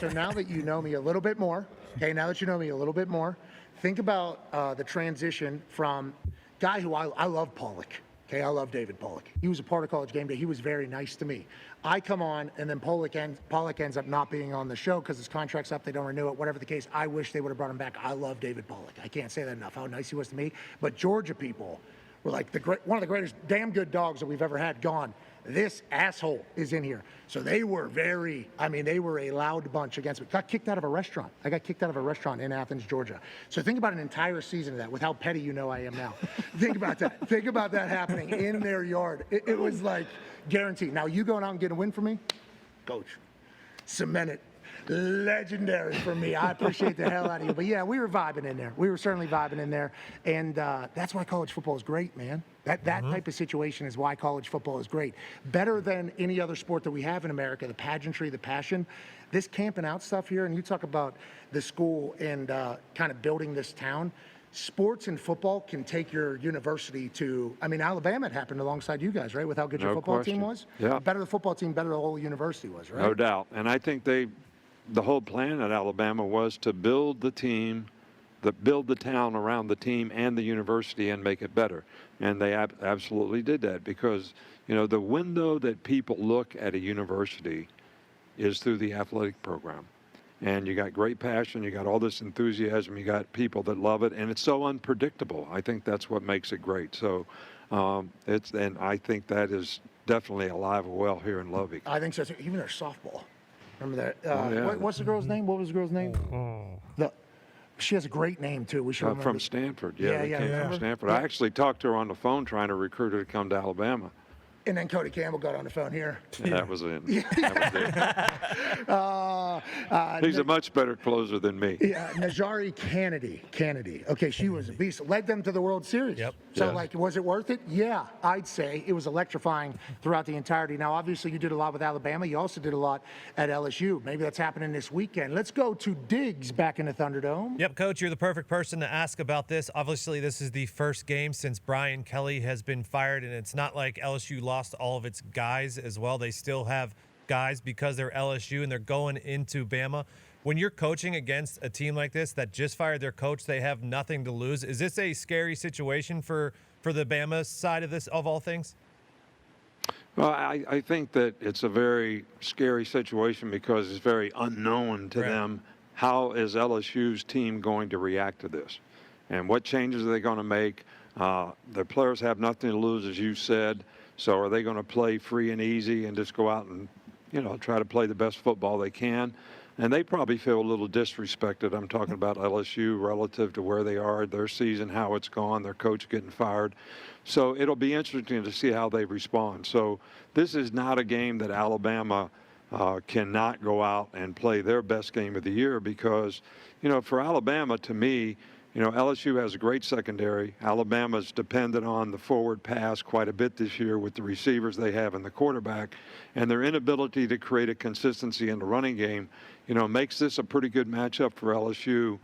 so now that you know me a little bit more, think about the transition from guy who I love Pollock. Okay, I love David Pollock. He was a part of College GameDay. He was very nice to me. I come on, and then Pollock ends up not being on the show because his contract's up. They don't renew it. Whatever the case, I wish they would have brought him back. I love David Pollock. I can't say that enough. How nice he was to me. But Georgia people were like one of the greatest, damn good dogs that we've ever had. Gone. This asshole is in here. So they were they were a loud bunch against me. Got kicked out of a restaurant. I got kicked out of a restaurant in Athens, Georgia. So think about an entire season of that with how petty you know I am now. Think about that. Think about that happening in their yard. It was like guaranteed. Now you going out and getting a win for me? Coach, cement it. Legendary for me. I appreciate the hell out of you. But yeah, we were vibing in there. We were certainly vibing in there. And that's why college football is great, man. That type of situation is why college football is great. Better than any other sport that we have in America, the pageantry, the passion. This camping out stuff here, and you talk about the school and kind of building this town. Sports and football can take your university to, Alabama had happened alongside you guys, right, with how good your football team was? Yeah. Better the football team, better the whole university was, right? No doubt. And I think the whole plan at Alabama was to build the team, build the town around the team and the university and make it better. And they absolutely did that because, the window that people look at a university is through the athletic program. And you got great passion, you got all this enthusiasm, you got people that love it, and it's so unpredictable. I think that's what makes it great. So and I think that is definitely alive and well here in Lovey. I think so. Even their softball. Remember that? What's the girl's name? What was the girl's name? She has a great name, too. We should remember. From Stanford. Yeah. From Stanford. I actually talked to her on the phone trying to recruit her to come to Alabama. And then Cody Campbell got on the phone here. That was it. He's a much better closer than me. Yeah, Najari Kennedy. Okay, she was a beast. Led them to the World Series. Yep. So, was it worth it? Yeah, I'd say it was electrifying throughout the entirety. Now, obviously, you did a lot with Alabama. You also did a lot at LSU. Maybe that's happening this weekend. Let's go to Diggs back in the Thunderdome. Yep, Coach, you're the perfect person to ask about this. Obviously, this is the first game since Brian Kelly has been fired, and it's not like LSU lost all of its guys as well. They still have guys because they're LSU and they're going into Bama. When you're coaching against a team like this that just fired their coach, they have nothing to lose. Is this a scary situation for the Bama side of this, of all things? Well, I think that it's a very scary situation because it's very unknown to them. How is LSU's team going to react to this? And what changes are they going to make? The players have nothing to lose, as you said. So are they going to play free and easy and just go out and, try to play the best football they can? And they probably feel a little disrespected. I'm talking about LSU relative to where they are, their season, how it's gone, their coach getting fired. So it'll be interesting to see how they respond. So this is not a game that Alabama cannot go out and play their best game of the year because, for Alabama, to me, LSU has a great secondary. Alabama's dependent on the forward pass quite a bit this year with the receivers they have and the quarterback. And their inability to create a consistency in the running game, makes this a pretty good matchup for LSU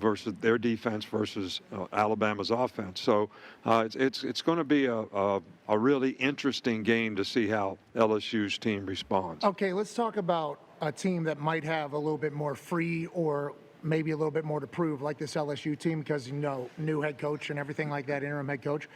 versus their defense versus Alabama's offense. So it's going to be a really interesting game to see how LSU's team responds. Okay, let's talk about a team that might have a little bit more free or maybe a little bit more to prove, like this LSU team, because new head coach and everything like that, interim head coach.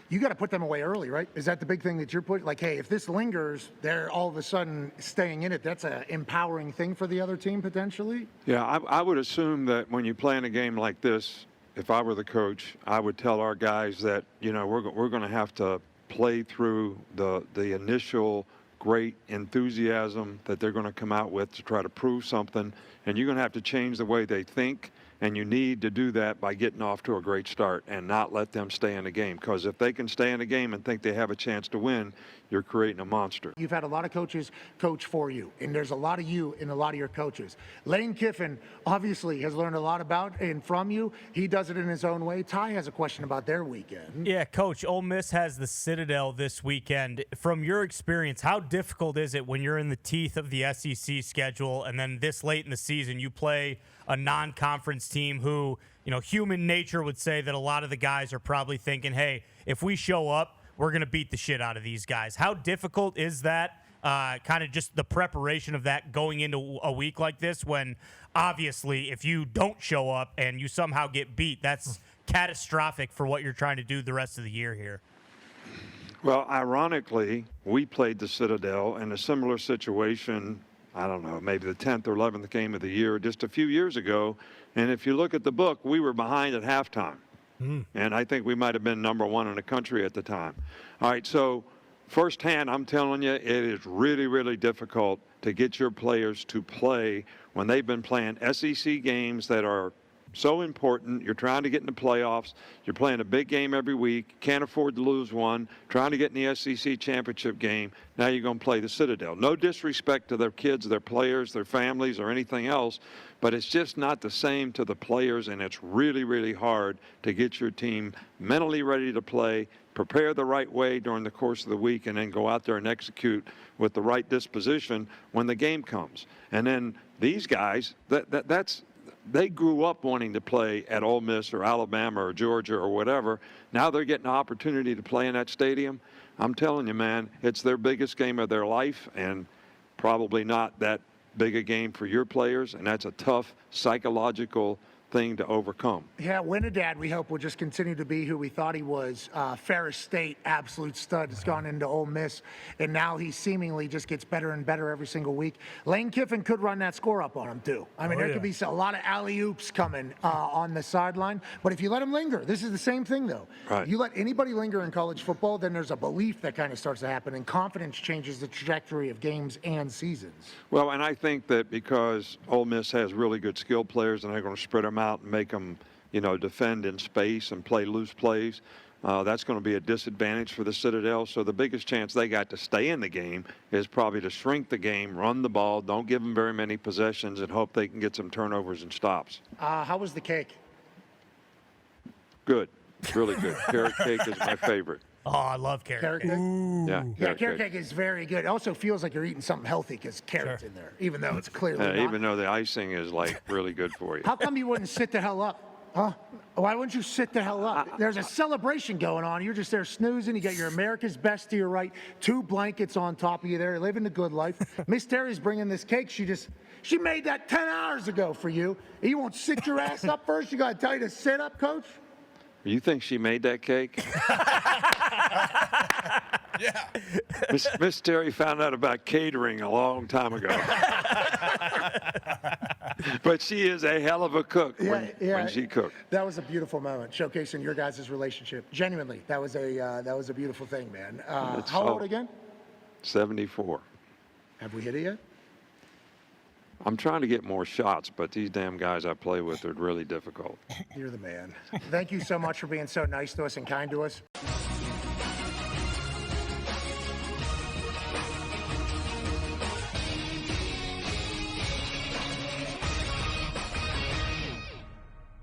You got to put them away early, right? Is that the big thing that you're putting? Like, hey, if this lingers, they're all of a sudden staying in it. That's an empowering thing for the other team potentially. Yeah, I would assume that when you play in a game like this, if I were the coach, I would tell our guys that we're going to have to play through the initial great enthusiasm that they're going to come out with to try to prove something, and you're going to have to change the way they think, and you need to do that by getting off to a great start and not let them stay in the game, because if they can stay in the game and think they have a chance to win, you're creating a monster. You've had a lot of coaches coach for you, and there's a lot of you in a lot of your coaches. Lane Kiffin obviously has learned a lot about and from you. He does it in his own way. Ty has a question about their weekend. Yeah, Coach, Ole Miss has the Citadel this weekend. From your experience, how difficult is it when you're in the teeth of the SEC schedule and then this late in the season you play a non-conference team who, human nature would say that a lot of the guys are probably thinking, hey, if we show up, we're going to beat the shit out of these guys. How difficult is that? kind of just the preparation of that going into a week like this when obviously if you don't show up and you somehow get beat, that's catastrophic for what you're trying to do the rest of the year here? Well, ironically, we played the Citadel in a similar situation, I don't know, maybe the 10th or 11th game of the year just a few years ago. And if you look at the book, we were behind at halftime. And I think we might have been number 1 in the country at the time. All right, so firsthand, I'm telling you, it is really, really difficult to get your players to play when they've been playing SEC games that are so important. You're trying to get in the playoffs. You're playing a big game every week. Can't afford to lose one. Trying to get in the SEC championship game. Now you're going to play the Citadel. No disrespect to their kids, their players, their families, or anything else, but it's just not the same to the players, and it's really, really hard to get your team mentally ready to play, prepare the right way during the course of the week, and then go out there and execute with the right disposition when the game comes. And then these guys, they grew up wanting to play at Ole Miss or Alabama or Georgia or whatever. Now they're getting an opportunity to play in that stadium. I'm telling you, man, it's their biggest game of their life, and probably not that big a game for your players, and that's a tough psychological thing to overcome. Yeah, Winnidad, we hope, will just continue to be who we thought he was. Ferris State, absolute stud, has gone into Ole Miss, and now he seemingly just gets better and better every single week. Lane Kiffin could run that score up on him, too. I mean, there could be a lot of alley-oops coming on the sideline, but if you let him linger, this is the same thing, though. Right. You let anybody linger in college football, then there's a belief that kind of starts to happen, and confidence changes the trajectory of games and seasons. Well, and I think that because Ole Miss has really good skill players and they're going to spread them out and make them, defend in space and play loose plays, that's going to be a disadvantage for the Citadel. So the biggest chance they got to stay in the game is probably to shrink the game, run the ball, don't give them very many possessions, and hope they can get some turnovers and stops. How was the cake? Good. Really good. Carrot cake is my favorite. Oh, I love carrot cake. Yeah, carrot cake is very good. It also feels like you're eating something healthy because carrot's in there, even though it's clearly not. Even though the icing is, really good for you. How come you wouldn't sit the hell up? Huh? Why wouldn't you sit the hell up? There's a celebration going on. You're just there snoozing. You got your America's Best to your right, 2 blankets on top of you there, living the good life. Miss Terry's bringing this cake. She made that 10 hours ago for you. You won't sit your ass up first? You got to tell you to sit up, Coach? You think she made that cake? Yeah. Miss Terry found out about catering a long time ago. But she is a hell of a cook when she cooks. That was a beautiful moment, showcasing your guys' relationship. Genuinely, that was a beautiful thing, man. How old again? 74. Have we hit it yet? I'm trying to get more shots, but these damn guys I play with are really difficult. You're the man. Thank you so much for being so nice to us and kind to us.